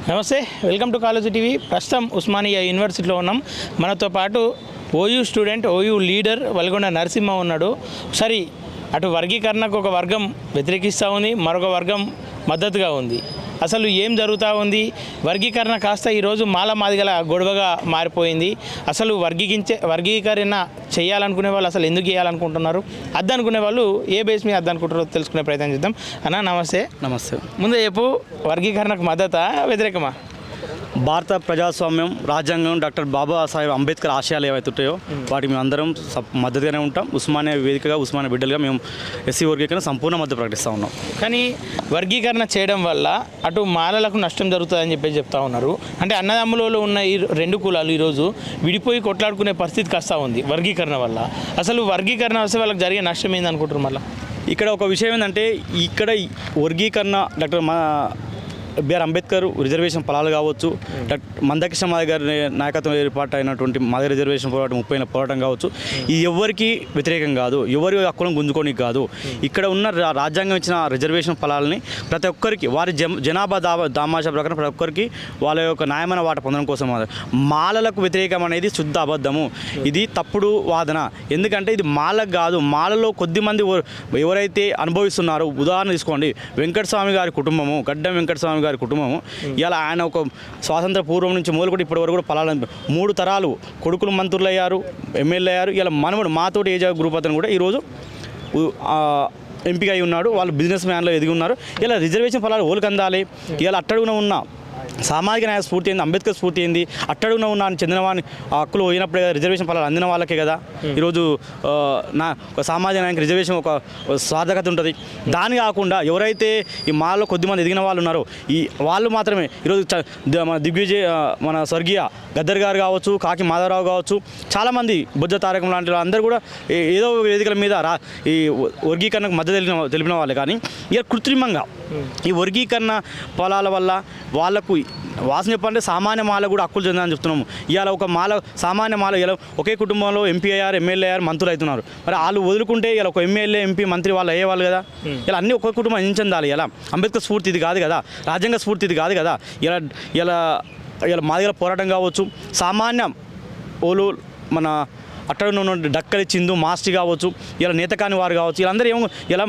నమస్తే, welcome to college TV. ప్రస్తుతం ఉస్మానియా యూనివర్సిటీలో ఉన్నాం. మనతో పాటు OU student, OU leader Valgonda Narasimha ఉన్నాడు. సరే, అటు వర్గీకరణకు ఒక వర్గం వ్యతిరేకిస్తూ ఉంది, మరొక వర్గం మద్దతుగా ఉంది. అసలు ఏం జరుగుతూ ఉంది? వర్గీకరణ కాస్త ఈరోజు మాదిగల గొడవగా మారిపోయింది. అసలు వర్గీకరణ చేయాలనుకునే వాళ్ళు అసలు ఎందుకు చేయాలనుకుంటున్నారు, అద్దనుకునే వాళ్ళు ఏ బేస్ మీద అద్దనుకుంటారో తెలుసుకునే ప్రయత్నం చేద్దాం. అన్న నమస్తే. నమస్తే. ముందు చెప్పు, వర్గీకరణకు మద్దతా వ్యతిరేకమా? భారత ప్రజాస్వామ్యం, రాజ్యాంగం, డాక్టర్ బాబాసాహెబ్ అంబేద్కర్ ఆశయాలు ఏవైతే ఉంటాయో వాటికి మేము అందరం మద్దతుగానే ఉంటాం. ఉస్మానియా వేదికగా, ఉస్మానియా బిడ్డలుగా మేము ఎస్సీ వర్గీకరణ సంపూర్ణ మద్దతు ప్రకటిస్తూ ఉన్నాం. కానీ వర్గీకరణ చేయడం వల్ల అటు మాలలకు నష్టం జరుగుతుందని చెప్పేసి చెప్తా ఉన్నారు. అంటే అన్నదమ్ములలో ఉన్న ఈ రెండు కులాలు ఈరోజు విడిపోయి కొట్లాడుకునే పరిస్థితికి వస్తూ ఉంది వర్గీకరణ వల్ల. అసలు వర్గీకరణ వస్తే వాళ్ళకి జరిగే నష్టం ఏందనుకుంటారు? మళ్ళీ ఇక్కడ ఒక విషయం ఏంటంటే, ఇక్కడ వర్గీకరణ డాక్టర్ బిఆర్ అంబేద్కర్ రిజర్వేషన్ ఫలాలు కావచ్చు, మందకృష్ణ మాదిగ గారి నాయకత్వం ఏర్పాటు అయినటువంటి మాదిగ రిజర్వేషన్ పోరాటం 30 ఏళ్ళ పోరాటం కావచ్చు, ఇది ఎవరికి వ్యతిరేకం కాదు, ఎవరి హక్కులను గుంజుకోనికి కాదు. ఇక్కడ ఉన్న రాజ్యాంగం ఇచ్చిన రిజర్వేషన్ ఫలాలని ప్రతి ఒక్కరికి వారి జనాభా దామాషా ప్రకారం ప్రతి ఒక్కరికి వాళ్ళ యొక్క న్యాయమైన వాట పొందడం కోసం మాలలకు వ్యతిరేకం అనేది శుద్ధ అబద్ధము. ఇది తప్పుడు వాదన. ఎందుకంటే ఇది మాలకు కాదు, మాలలో కొద్దిమంది ఎవరైతే అనుభవిస్తున్నారో, ఉదాహరణ తీసుకోండి, వెంకటస్వామి గారి కుటుంబము, గడ్డం వెంకటస్వామి గారి కుటుంబము, ఇలా ఆయన ఒక స్వాతంత్ర పూర్వం నుంచి మొదలుకొని ఇప్పటి వరకు కూడా ఫలాలను 3 తరాలు కొడుకులు మంత్రులు అయ్యారు, ఎమ్మెల్యే అయ్యారు. ఇలా మనవడు మాతోటి ఏజా గ్రూప్ అతను కూడా ఈరోజు ఎంపీగా అయి ఉన్నాడు. వాళ్ళు బిజినెస్ మ్యాన్లో ఎదిగి ఉన్నారు. ఇలా రిజర్వేషన్ ఫలాలు ఓళ్ళకి అందాలి. ఇలా అట్టడుగున ఉన్న సామాజిక న్యాయ స్ఫూర్తి ఏంది, అంబేద్కర్ స్ఫూర్తి ఏంది, అట్టడుగున ఉన్న చెందిన వాని హక్కులు పోయినప్పుడే రిజర్వేషన్ ఫలాలు అందిన వాళ్ళకే కదా ఈరోజు ఒక సామాజిక న్యాయానికి రిజర్వేషన్ ఒక సార్థకత ఉంటుంది. దాని కాకుండా ఎవరైతే ఈ మాలో కొద్దిమంది ఎదిగిన వాళ్ళు ఉన్నారో వాళ్ళు మాత్రమే ఈరోజు మన మన స్వర్గీయ గద్దర్ గారు కావచ్చు, కాకి మాధవరావు కావచ్చు, చాలామంది బుద్ధ తారకం లాంటి అందరూ కూడా ఏదో వేదికల మీద ఈ వర్గీకరణకు మద్దతు తెలిపిన వాళ్ళే. కానీ ఇక కృత్రిమంగా ఈ వర్గీకరణ ఫలాల వల్ల వాళ్ళకు వాసన చెప్పాలంటే సామాన్య మాల కూడా హక్కులు చెందని చెప్తున్నాము. ఇవాళ ఒక సామాన్య మాల ఇలా ఒకే కుటుంబంలో ఎంపీ అయ్యారు, ఎమ్మెల్యే అయ్యారు, మంత్రులు అవుతున్నారు. మరి వాళ్ళు వదులుకుంటే ఇలా ఒక ఎమ్మెల్యే, ఎంపీ, మంత్రి వాళ్ళు అయ్యేవాళ్ళు కదా. ఇలా అన్ని ఒకే కుటుంబం అందించాలి. ఇలా అంబేద్కర్ స్ఫూర్తి ఇది కాదు కదా, రాజ్యాంగ స్ఫూర్తి ఇది కాదు కదా. ఇలా ఇలా ఇలా మాదిగల పోరాటం కావచ్చు, సామాన్య ఓలు మన అక్కడ ఉన్న డక్కలి చిందు మాస్టి కావచ్చు, ఇలా నేతకాని వారు కావచ్చు, వీళ్ళందరూ ఏమో ఇలా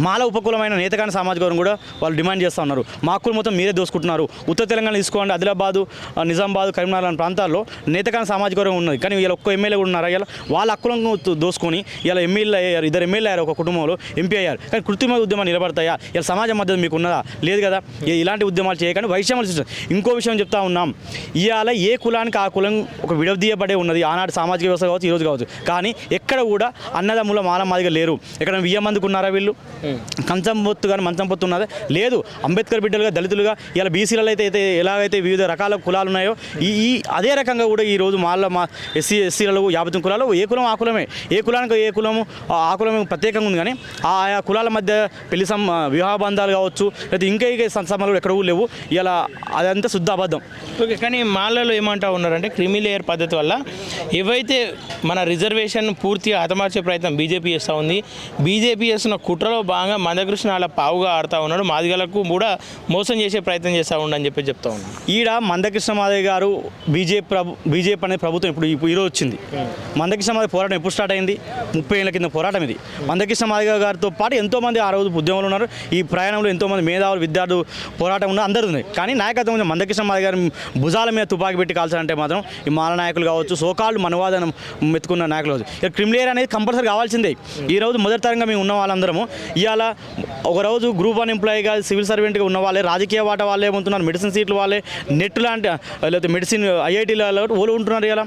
మాల ఉపకులమైన నేతకాని సామాజిక వర్గం కూడా వాళ్ళు డిమాండ్ చేస్తూ ఉన్నారు. మా హక్కులు మొత్తం మీరే దోసుకుంటున్నారు. ఉత్తర తెలంగాణ తీసుకోండి, ఆదిలాబాదు, నిజామాబాద్, కరీంనగర్ లాంటి ప్రాంతాల్లో నేతకాని సామాజిక వర్గం ఉన్నది. కానీ ఇలా ఒక్క ఎమ్మెల్యే కూడా ఉన్నారు. ఇలా వాళ్ళ హక్కులను దోసుకొని ఇలా ఎమ్మెల్యే అయ్యారు, 2 ఎమ్మెల్యే అయ్యారు ఒక కుటుంబంలో, ఎంపీ అయ్యారు. కానీ కృత్రిమ ఉద్యమాలు నిలబడతాయా? ఇలా సమాజం మద్దతు మీకు ఉన్నదా? లేదు కదా. ఇలాంటి ఉద్యమాలు చేయకండి. వైషమ్యాలు. ఇంకో విషయం చెప్తా ఉన్నాం, ఇవాళ ఏ కులానికి ఆ కులం ఒక విడదీయబడే ఉన్నది. ఆనాడు సామాజిక వ్యవస్థ కావచ్చు, ఈరోజు కావచ్చు. కానీ ఎక్కడ కూడా అన్నదమ్ముల మాల మాదిగా లేరు. ఎక్కడ 1000 మందికి ఉన్నారా వీళ్ళు? కంచం పొత్తు కానీ మంచం పొత్తు ఉన్నదే లేదు. అంబేద్కర్ బిడ్డలుగా, దళితులుగా, ఇలా బీసీలలో అయితే ఎలాగైతే వివిధ రకాల కులాలు ఉన్నాయో అదే రకంగా కూడా ఈరోజు మా ఎస్సీలలో 59 కులాలు ఏ కులం ఆ కులమే. ఏ కులానికి ఏ కులము ఆ కులం ప్రత్యేకంగా ఉంది. కానీ ఆయా కులాల మధ్య పెళ్లి వివాహ బంధాలు కావచ్చు, లేదా ఇంకా సంస్థలు ఎక్కడ లేవు. ఇలా అదంతా శుద్ధ అబద్ధం. ఓకే, కానీ మాలలో ఏమంటా ఉన్నారంటే క్రిమి లేయర్ పద్ధతి వల్ల ఏవైతే మన రిజర్వేషన్ పూర్తిగా హతమార్చే ప్రయత్నం బీజేపీ చేస్తూ ఉంది. బీజేపీ చేస్తున్న కుట్రలో భాగంగా మందకృష్ణ అలా పావుగా ఆడుతూ ఉన్నాడు. మాదిగలకు కూడా మోసం చేసే ప్రయత్నం చేస్తూ ఉండని చెప్పి చెప్తా ఉన్నాడు. ఈడ మందకృష్ణ మాదిగ గారు బీజేపీ అనే ప్రభుత్వం ఇప్పుడు ఈరోజు వచ్చింది. మందకృష్ణ మాదిగ పోరాటం ఎప్పుడు స్టార్ట్ అయింది? 30 ఏళ్ళ కింద పోరాటం ఇది. మందకృష్ణ మాదిగ గారితో పాటు ఎంతోమంది ఆ రోజు ఉద్యమంలో ఉన్నారు. ఈ ప్రయాణంలో ఎంతోమంది మేధావులు, విద్యార్థులు పోరాటం ఉన్నారు, అందరూ ఉంది. కానీ నాయకత్వం మందకృష్ణ మాదిగ గారి భుజాల మీద తుపాకి పెట్టి కాల్చాలంటే మాత్రం ఈ మాల నాయకులు కావచ్చు, సోకాళ్ళు మనవాదనం మెత్తుకున్న నాయకులు కావచ్చు. ఇక్కడ క్రిమిలేయర్ అనేది కంపల్సరీ కావాల్సిందే. ఈరోజు మొదటి తరంగా మేము ఉన్న వాళ్ళందరము ఇవాళ ఒకరోజు గ్రూప్ 1 ఎంప్లాయీగా, సివిల్ సర్వెంట్గా ఉన్న వాళ్ళే, రాజకీయ వాటా వాళ్ళే ఉంటున్నారు, మెడిసిన్ సీట్లు వాళ్ళే, నెట్ లాంటి లేకపోతే మెడిసిన్ ఐఐటీలలో వాళ్ళు ఉంటున్నారు. ఇలా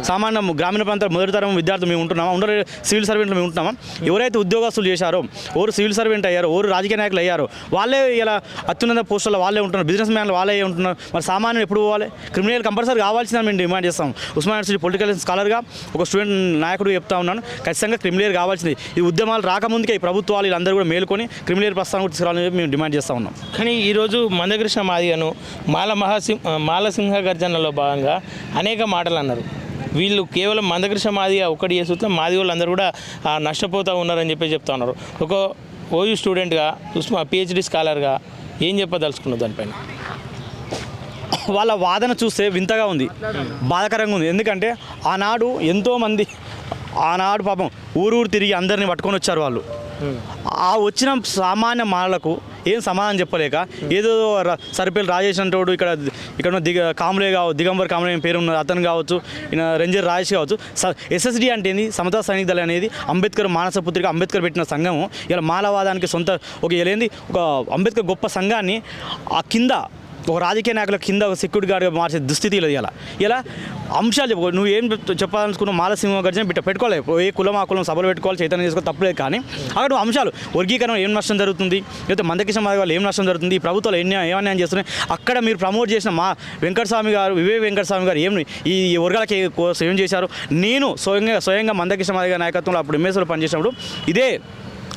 సామాన్య గ్రామీణ ప్రాంతాల మొదటి తరం విద్యార్థులు మేము ఉంటున్నామా, ఉండరు సివిల్ సర్వెంట్లు మేము ఉంటున్నామా. ఎవరైతే ఉద్యోగస్తులు చేశారో, ఓరు సివిల్ సర్వెంట్ అయ్యారో, ఓరు రాజకీయ నాయకులు అయ్యారో వాళ్ళే ఇలా అత్యున్నత పోస్టుల్లో వాళ్ళే ఉంటున్నారు, బిజినెస్ మ్యాన్లు వాళ్ళే ఉంటున్నారు. మరి సామాన్యం ఎప్పుడు పోవాలి? క్రిమినల్ కంపల్సరీ కావాల్సిందని మేము డిమాండ్ చేస్తాం. ఉస్మానియా యూనివర్సిటీ పొలిటికల్ స్కాలర్గా, ఒక స్టూడెంట్ నాయకుడు చెప్తా ఉన్నాను, ఖచ్చితంగా క్రిమినల్ కావాల్సింది. ఈ ఉద్యమాలు రాకముందుకే ఈ ప్రభుత్వాలు వీళ్ళందరూ కూడా మేలుకొని క్రిమినల్ ప్రస్థానం తీసుకురావాలని చెప్పి మేము డిమాండ్ చేస్తూ ఉన్నాం. కానీ ఈరోజు మందకృష్ణ మాదిగను మాలసింహ గర్జనలో భాగంగా అనేక మాటలు అన్నారు. వీళ్ళు కేవలం మందకృష్ణ మాదిగ ఒక్కటి చేస్తుంటే మాది వాళ్ళందరూ కూడా నష్టపోతూ ఉన్నారని చెప్పి చెప్తా ఉన్నారు. ఒక ఓయూ స్టూడెంట్గా, పిహెచ్డి స్కాలర్గా ఏం చెప్పదలుచుకున్నారు దానిపైన? వాళ్ళ వాదన చూస్తే వింతగా ఉంది, బాధాకరంగా ఉంది. ఎందుకంటే ఆనాడు ఎంతోమంది ఆనాడు పాపం ఊరు తిరిగి అందరిని పట్టుకొని వచ్చారు వాళ్ళు. ఆ వచ్చిన సామాన్య మానలకు ఏం సమాధానం చెప్పలేక ఏదో సరిపల్లి రాజేష్ అంటోడు ఇక్కడ కామ్లే దిగంబర్ కామ్లే పేరు ఉన్న అతను కావచ్చు, ఈయన రంజర్ రాజేష్ కావచ్చు. ఎస్ఎస్డి అంటే ఏంది, సమతా సైనిక దళ అనేది అంబేద్కర్ మానస పుత్రిక అంబేద్కర్ పెట్టిన సంఘము. ఇలా మానవాదానికి సొంత ఒక అంబేద్కర్ గొప్ప సంఘాన్ని ఆ కింద ఒక రాజకీయ నాయకుల కింద ఒక సెక్యూరిటీ గార్డ్గా మార్చే దుస్థితి లేదు. ఇలా అంశాలు చెప్పు, నువ్వు ఏం చెప్పాలనుకున్నావు మాల సింహ గర్జన పెట్టుకోలేదు. ఏ కులం ఆ కులం సభలు పెట్టుకోవాలి, చైతన్యం చేసుకోవాలి, తప్పలేదు. కానీ అక్కడ నువ్వు అంశాలు వర్గీకరణ ఏం నష్టం జరుగుతుంది, లేకపోతే మందకృష్ణ మాదిగ వాళ్ళు ఏం నష్టం జరుగుతుంది, ఈ ప్రభుత్వాలు ఏమన్యాయం చేస్తున్నాయి, అక్కడ మీరు ప్రమోట్ చేసిన మా వెంకటస్వామి గారు వివేక్ వెంకటస్వామి గారు ఈ వర్గాలకి కోసం ఏం చేశారు. నేను స్వయంగా మందకృష్ణ మాదిగ నాయకత్వంలో అప్పుడు ఎంఎస్లో పనిచేసినప్పుడు ఇదే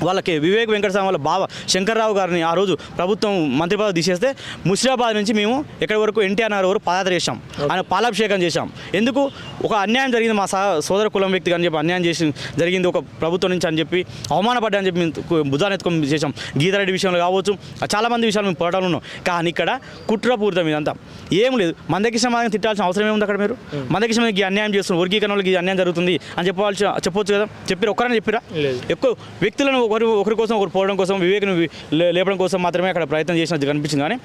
వాళ్ళకి వివేక్ వెంకటస్వామి వాళ్ళ బావ శంకర్రావు గారిని ఆ రోజు ప్రభుత్వం మంత్రి పదవి తీసేస్తే ముషిరాబాద్ నుంచి మేము ఎక్కడి వరకు ఎన్టీఆర్ నగర్ వరకు పాదయాత్ర చేశాం, ఆయన పాలాభిషేకం చేశాం. ఎందుకు ఒక అన్యాయం జరిగింది, మా సోదర కులం వ్యక్తికి అని చెప్పి అన్యాయం జరిగింది ఒక ప్రభుత్వం నుంచి అని చెప్పి అవమానపడ్డా అని చెప్పి భుజాన్ని ఎత్తుకొని చేశాం. గీతారెడ్డి విషయంలో కావచ్చు, చాలామంది విషయాలు మేము పోరాటాలు ఉన్నాం. కానీ ఇక్కడ కుట్రపూరితం ఇదంతా ఏం లేదు. మందకృష్ణ మాదిగని తిట్టాల్సిన అవసరం ఏముంది అక్కడ? మీరు మందకృష్ణ మాదిగకి అన్యాయం చేస్తున్నారు, వర్గీకరణకి అన్యాయం జరుగుతుంది అని చెప్పవచ్చు కదా. చెప్పారు, ఒక్కరని చెప్పిరా? ఎక్కువ వ్యక్తులను ఒకరి కోసం ఒకరు పోవడం కోసం వివేకను లేపడం కోసం మాత్రమే అక్కడ ప్రయత్నం చేసినట్టు కనిపించింది. కానీ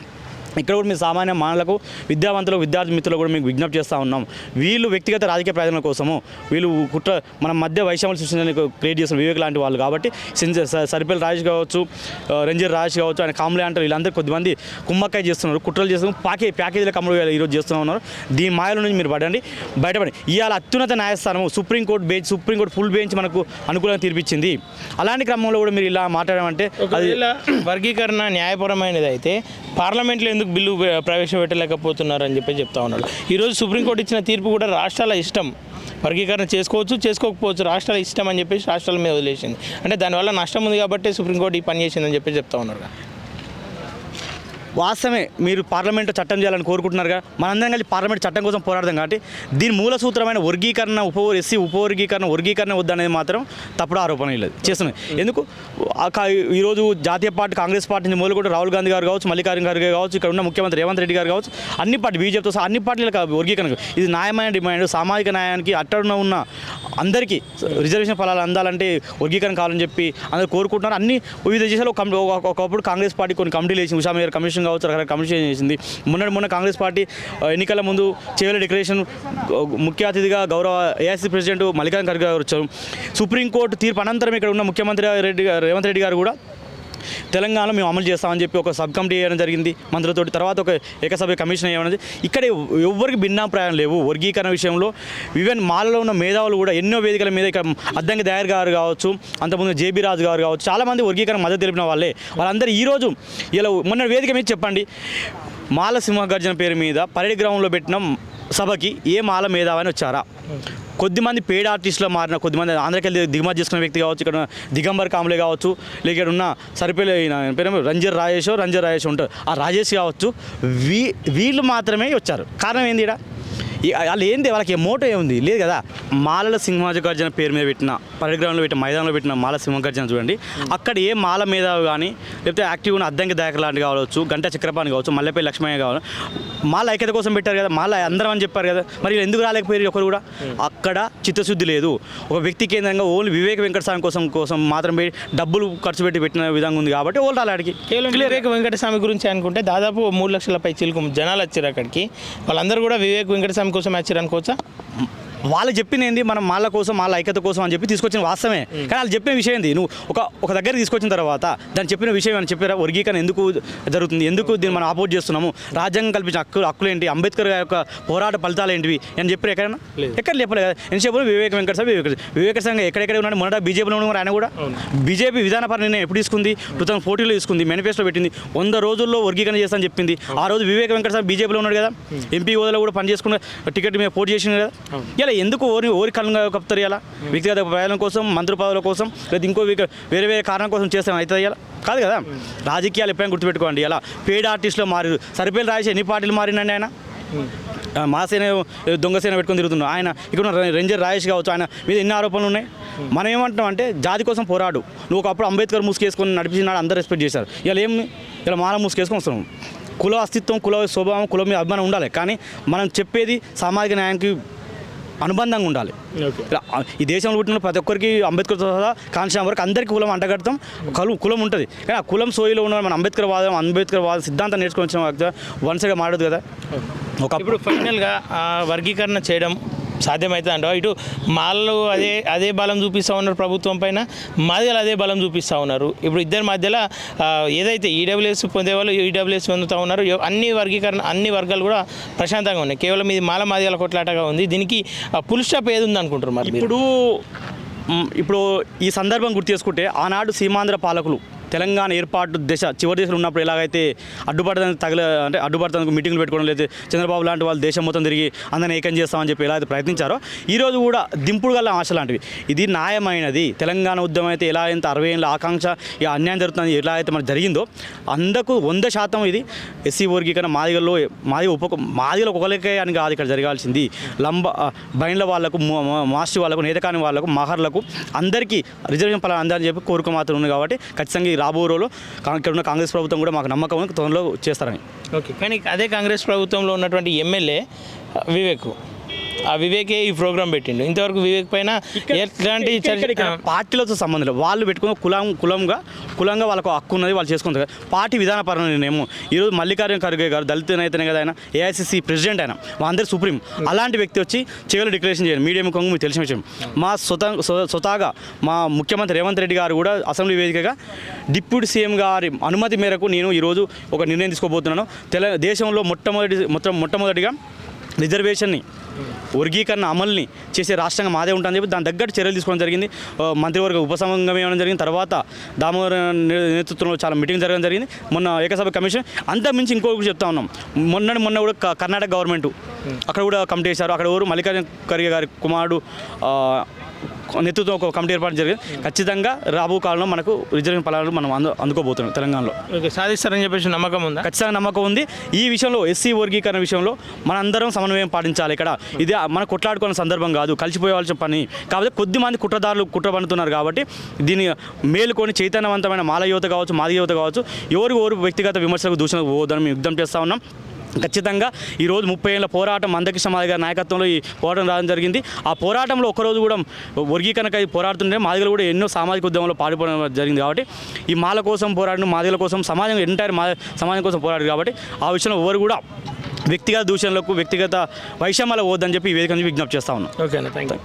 ఇక్కడ కూడా మీ సామాన్య మానవులకు విద్యావంతులకు విద్యార్థి మిత్రులకు కూడా మీకు విజ్ఞప్తి చేస్తూ ఉన్నాం. వీళ్ళు వ్యక్తిగత రాజకీయ ప్రయోజనాల కోసము వీళ్ళు మన మధ్య వైషమ్యాలు సృష్టించడానికి క్రియేట్ చేసిన వివేక్ లాంటి వాళ్ళు కాబట్టి సరిపల్లి రాజేష్ కావచ్చు, రంజర్ రాజేష్ కావచ్చు, ఆయన కామ్లే అంటారు, వీళ్ళందరూ కొద్దిమంది కుమ్మక్కాయ చేస్తున్నారు, కుట్రలు చేస్తున్నారు, ప్యాకేజీలకు అమలు ఈరోజు చేస్తూ ఉన్నారు. దీని మాయల నుంచి మీరు బయటపడి ఇవాళ అత్యున్నత న్యాయస్థానము సుప్రీంకోర్టు ఫుల్ బెంచ్ మనకు అనుకూలంగా తీర్పిచ్చింది. అలాంటి క్రమంలో కూడా మీరు ఇలా మాట్లాడమంటే అది వర్గీకరణ న్యాయపరమైనది అయితే పార్లమెంట్లో ఎందుకు బిల్లు ప్రవేశపెట్టలేకపోతున్నారు అని చెప్పి చెప్తా ఉన్నారు. ఈరోజు సుప్రీంకోర్టు ఇచ్చిన తీర్పు కూడా రాష్ట్రాల ఇష్టం, వర్గీకరణ చేసుకోకపోవచ్చు, రాష్ట్రాల ఇష్టం అని చెప్పేసి రాష్ట్రాల మీద వదిలేసింది. అంటే దానివల్ల నష్టం ఉంది కాబట్టి సుప్రీంకోర్టు ఈ పని చేసిందని చెప్పి చెప్తా ఉన్నారు. వాస్తవమే, మీరు పార్లమెంట్లో చట్టం చేయాలని కోరుకుంటున్నారుగా, మనందరం కలిసి పార్లమెంట్ చట్టం కోసం పోరాడదాం. కాబట్టి దీని మూల సూత్రమైన వర్గీకరణ వర్గీకరణ వద్దనేది మాత్రం తప్పుడు ఆరోపణ లేదు చేస్తున్నాయి. ఎందుకు ఈరోజు జాతీయ పార్టీ కాంగ్రెస్ పార్టీ నుంచి మొదలు కూడా రాహుల్ గాంధీ గారు కావచ్చు, మల్లికార్జున ఖర్గే కావచ్చు, ఇక్కడ ఉన్న ముఖ్యమంత్రి రేవంత్ రెడ్డి గారు కావచ్చు, అన్ని పార్టీ బీజేపీతో సహా అన్ని పార్టీలకు వర్గీకరణ ఇది న్యాయమైన డిమాండ్. సామాజిక న్యాయానికి అట్టడున ఉన్న అందరికీ రిజర్వేషన్ ఫలాలు అందాలంటే వర్గీకరణ కావాలని చెప్పి అందరూ కోరుకుంటున్నారు. అన్ని వివిధ దేశాలు ఒకప్పుడు కాంగ్రెస్ పార్టీ కొన్ని కమిటీలు వేసి ఉషా మేయర్ కమిషన్ కావచ్చు, రకరకాల కమిషన్ చేసింది. మొన్న కాంగ్రెస్ పార్టీ ఎన్నికల ముందు చేయల డిక్లరేషన్ ముఖ్య అతిథిగా గౌరవ ఏఐసీ ప్రెసిడెంట్ మల్లికార్జున ఖర్గే గారు వచ్చారు. సుప్రీంకోర్టు తీర్పు అనంతరం ఇక్కడ ఉన్న ముఖ్యమంత్రి రేవంత్ రెడ్డి గారు కూడా తెలంగాణలో మేము అమలు చేస్తామని చెప్పి ఒక సబ్ కమిటీ వేయడం జరిగింది మంత్రులతోటి. తర్వాత ఒక ఏకసభ్య కమిషన్ వేయడం. ఇక్కడ ఎవరికి భిన్నాభిప్రాయం లేవు వర్గీకరణ విషయంలో. ఈవెన్ మాలలో ఉన్న మేధావులు కూడా ఎన్నో వేదికల మీద ఇక్కడ అద్దంకి దయార్ గారు కావచ్చు, అంతకుముందు జేబీ రాజు గారు కావచ్చు, చాలామంది వర్గీకరణ మద్దతు తెలిపిన వాళ్ళే. వాళ్ళందరూ ఈరోజు ఇలా మొన్న వేదిక మీద చెప్పండి, మాల సింహగర్జన పేరు మీద పరేడ్ గ్రౌండ్లో పెట్టిన సభకి ఏ మాల మేధావని వచ్చారా? కొద్దిమంది పేడ్ ఆర్టిస్టులో మారిన కొద్దిమంది ఆంధ్రకెళ్ళి దిగుమతి చేసుకున్న వ్యక్తి కావచ్చు, ఇక్కడ దిగంబర్ కామ్లే కావచ్చు, లేక ఇక్కడ ఉన్న సరిపల్లి పేరు రంజర్ రాజేష్ ఉంటారు, ఆ రాజేష్ కావచ్చు, వీళ్ళు మాత్రమే వచ్చారు. కారణం ఏంది? వాళ్ళు ఏంది, వాళ్ళకి మోటో ఏముంది లేదు కదా. మాలల సింహగర్జన పేరు మీద పెట్టిన పరేడ్ గ్రౌండ్లో పెట్టిన మైదానంలో పెట్టిన మాల సింహగర్జన చూడండి, అక్కడ ఏ మాల మీద కానీ లేకపోతే యాక్టివ్ ఉన్న అద్దంకి దయాకర్ లాంటి కావచ్చు, గంటా చక్రపాణి కావచ్చు, మల్లెపల్లి లక్ష్మయ్య కావాలి, మాల ఐక్యత కోసం పెట్టారు కదా, మాల అందరం అని చెప్పారు కదా, మరి ఎందుకు రాలేకపోయారు ఒకరు కూడా? అక్కడ చిత్తశుద్ధి లేదు. ఒక వ్యక్తి కేంద్రంగా ఓన్లీ వివేక్ వెంకటస్వామి కోసం మాత్రమే డబ్బులు ఖర్చు పెట్టిన విధంగా ఉంది కాబట్టి ఓళ్ళు రాలేడికి. వివేక్ వెంకటస్వామి గురించి అనుకుంటే దాదాపు 3 లక్షల పై చిలుకు జనాలు వచ్చారు అక్కడికి. వాళ్ళందరూ కూడా వివేక్ వెంకటస్వామి కోసం వచ్చారు అనుకోవచ్చా? వాళ్ళు చెప్పింది ఏంది, మనం మాల కోసం మాల ఐక్యత కోసం అని చెప్పి తీసుకొచ్చిన వాస్తవమే. కానీ వాళ్ళు చెప్పిన విషయం ఏంది, నువ్వు ఒక దగ్గర తీసుకొచ్చిన తర్వాత దాన్ని చెప్పిన విషయం అని చెప్పారా? వర్గీకరణ ఎందుకు జరుగుతుంది, ఎందుకు దీన్ని మనం ఆపోజ్ చేస్తున్నాము, రాజ్యాంగం కల్పించిన హక్కులు ఏంటి, అంబేద్కర్ యొక్క పోరాట ఫలితాలు ఏంటివి అని చెప్పారు ఎక్కడైనా? ఎక్కడ చెప్పలేదు కదా. ఎంతసేపు వివేక్ వెంకటస్వామి ఎక్కడెక్కడ ఉన్నాడు, మొదట బీజేపీలో ఉన్నాడు ఆయన కూడా. బీజేపీ విధానపర నిర్ణయం ఎప్పుడు తీసుకుంది? 2014లో తీసుకుంది, మేనిఫెస్టో పెట్టింది, 100 రోజుల్లో వర్గీకరణ చేస్తానని చెప్పింది. ఆ రోజు వివేక్ వెంకటస్వామి బీజేపీలో ఉన్నాడు కదా, ఎంపీ హోదాలో కూడా పనిచేసుకున్న టికెట్ మీద పోటీ చేసింది కదా. ఇలా ఎందుకు ఓరి కళ్ళంగా కప్తారు? ఇలా వ్యక్తిగత ప్రయోజనం కోసం, మంత్రి పదవుల కోసం, లేదా ఇంకో వేరే కారణం కోసం చేస్తాం అవుతుంది ఇలా కాదు కదా. రాజకీయాలు ఎప్పుడైనా గుర్తుపెట్టుకోండి. ఇలా పేడ్ ఆర్టిస్టులో మారి సరిపల్లి రాజేష్ ఎన్ని పార్టీలు మారిందండి? ఆయన మాసేన దొంగసేన పెట్టుకొని తిరుగుతున్నాడు. ఆయన ఇక్కడ రంజర్ రాజేష్ కావచ్చు, ఆయన మీద ఎన్ని ఆరోపణలు ఉన్నాయి. మనం ఏమంటున్నాం అంటే జాతి కోసం పోరాడు. నువ్వు ఒకప్పుడు అంబేద్కర్ మూసుకేసుకొని నడిపించినాడు, అందరూ రెస్పెక్ట్ చేశారు. ఇలా మాల మూసుకేసుకొని వస్తున్నాం. కుల అస్తిత్వం, కుల స్వభావం, కులం మీద అభిమానం ఉండాలి. కానీ మనం చెప్పేది సామాజిక న్యాయానికి అనుబంధంగా ఉండాలి. ఈ దేశంలో పుట్టిన ప్రతి ఒక్కరికి అంబేద్కర్ సహా కాన్షియం వరకు అందరికీ కులం అంటగడతాం, కులం ఉంటుంది. కానీ ఆ కులం సోయిలో ఉన్న మన అంబేద్కర్ వాద సిద్ధాంతం నేర్చుకొని వచ్చిన వన్ సైడ్గా మాడదు కదా. ఇప్పుడు ఫైనల్గా వర్గీకరణ చేయడం సాధ్యమవుతుంది అంట. ఇటు మాల్లో అదే బలం చూపిస్తూ ఉన్నారు ప్రభుత్వం పైన, మాదిగలు అదే బలం చూపిస్తూ ఉన్నారు. ఇప్పుడు ఇద్దరి మధ్యలో ఏదైతే ఈడబ్ల్యూఎస్ పొందేవాళ్ళు ఈడబ్ల్యూఎస్ పొందుతూ ఉన్నారు. అన్ని వర్గాలు కూడా ప్రశాంతంగా ఉన్నాయి. కేవలం ఇది మాదిగల కొట్లాటగా ఉంది. దీనికి ఫుల్ స్టాప్ ఏది ఉంది అనుకుంటారు మరి? ఇప్పుడు ఈ సందర్భం గుర్తు చేసుకుంటే ఆనాడు సీమాంధ్ర పాలకులు తెలంగాణ ఏర్పాటు చివరి దశలో ఉన్నప్పుడు ఎలాగైతే అడ్డుపడతానికి మీటింగ్లు పెట్టుకోవడం, లేదు చంద్రబాబు లాంటి వాళ్ళు దేశం మొత్తం తిరిగి అందరిని ఏకం చేస్తామని చెప్పి ఎలా అయితే ప్రయత్నించారో, ఈరోజు కూడా దింపుడు గల ఆశ లాంటివి. ఇది న్యాయమైనది. తెలంగాణ ఉద్యమం అయితే ఎలా అయితే 60 ఏళ్ళ ఆకాంక్ష ఈ అన్యాయం జరుగుతుంది ఎలా అయితే మనకు జరిగిందో అందుకు 100% ఇది ఎస్సీ వర్గీకరణ మాదిగలో ఒకరికే అని కాదు ఇక్కడ జరగాల్సింది. బైండ్ల వాళ్ళకు, మాస్టి వాళ్ళకు, నేతకాని వాళ్ళకు, మహర్లకు అందరికీ రిజర్వేషన్ ఫలాలు అందాలని చెప్పి కోరిక మాత్రం ఉంది. కాబట్టి ఖచ్చితంగా రాబో రోజుల్లో ఇక్కడ ఉన్న కాంగ్రెస్ ప్రభుత్వం కూడా మాకు నమ్మకం ఉంది తొందరలో చేస్తారని. ఓకే, కానీ అదే కాంగ్రెస్ ప్రభుత్వంలో ఉన్నటువంటి ఎమ్మెల్యే వివేకే ఈ ప్రోగ్రామ్ పెట్టిండు. ఇంతవరకు వివేక్ పైన ఎట్లాంటి పార్టీలతో సంబంధం లేదు. వాళ్ళు పెట్టుకున్న కులంగా వాళ్ళకు హక్కు ఉన్నది, వాళ్ళు చేసుకుంటారు. పార్టీ విధానపరమైన నిర్ణయం. ఈరోజు మల్లికార్జున ఖర్గే గారు దళిత నేతనే కదా, ఆయన ఏఐసిసి ప్రెసిడెంట్, ఆయన మా అందరి సుప్రీం. అలాంటి వ్యక్తి వచ్చి చేయలు డిక్లరేషన్ చేయాలి. మీడియా ముఖంగా మీకు తెలిసిన విషయం. మా స్వతహాగా మా ముఖ్యమంత్రి రేవంత్ రెడ్డి గారు కూడా అసెంబ్లీ వేదికగా డిప్యూటీ సీఎం గారి అనుమతి మేరకు నేను ఈరోజు ఒక నిర్ణయం తీసుకోబోతున్నాను. దేశంలో మొట్టమొదటిగా రిజర్వేషన్ని వర్గీకరణ అమలుని చేసే రాష్ట్రంగా మాదే ఉంటుందని చెప్పి దాని తగ్గట్టు చర్యలు తీసుకోవడం జరిగింది. మంత్రివర్గ ఉపసంఘం ఇవ్వడం జరిగింది. తర్వాత దామోదర్ నేతృత్వంలో చాలా మీటింగ్ జరగడం జరిగింది. మొన్న ఏకసభ కమిషన్ అంతా మించి ఇంకొకటి చెప్తా ఉన్నాం. మొన్న కూడా కర్ణాటక గవర్నమెంట్ అక్కడ కూడా కమిటీ చేశారు. అక్కడ ఎవరు మల్లికార్జున ఖర్గే గారి కుమారుడు నేతృత్వం ఒక కమిటీ ఏర్పాటు జరిగింది. ఖచ్చితంగా రాబో కాలంలో మనకు రిజర్వేషన్ ఫలాలు మనం అందుకోబోతున్నాం తెలంగాణలో. సాధిస్తారని చెప్పేసి నమ్మకం ఉందా? ఖచ్చితంగా నమ్మకం ఉంది. ఈ విషయంలో ఎస్సీ వర్గీకరణ విషయంలో మనందరం సమన్వయం పాటించాలి. ఇక్కడ ఇది మన కొట్లాడుకునే సందర్భం కాదు, కలిసిపోవాల్సిన పని. కాకపోతే కొద్దిమంది కుట్రదారులు కుట్ర పన్నుతున్నారు. కాబట్టి దీన్ని మేలుకొని చైతన్యవంతమైన మాల యువత కావచ్చు, మాది యువత కావచ్చు, ఎవరు వ్యక్తిగత విమర్శలకు దూషణకు పోవద్దని మేము యుద్ధం చేస్తూ ఉన్నాం. ఖచ్చితంగా ఈరోజు 30 ఏళ్ళ పోరాటం మందకృష్ణ మాదిగ గారి నాయకత్వంలో ఈ పోరాటం రావడం జరిగింది. ఆ పోరాటంలో ఒక్కరోజు కూడా వర్గీకరణకై పోరాడుతుంటే మాదిగలు కూడా ఎన్నో సామాజిక ఉద్యమంలో పాల్గొనడం జరిగింది. కాబట్టి ఈ మాల కోసం పోరాడిన మాదిగల కోసం సమాజం సమాజం కోసం పోరాడు. కాబట్టి ఆ విషయంలో ఎవరు కూడా వ్యక్తిగత దూషణలకు, వ్యక్తిగత వైషమ్యాలకు పోవద్దని చెప్పి ఈ వేదిక నుంచి విజ్ఞప్తి చేస్తా ఉన్నాం. Okay, thank you.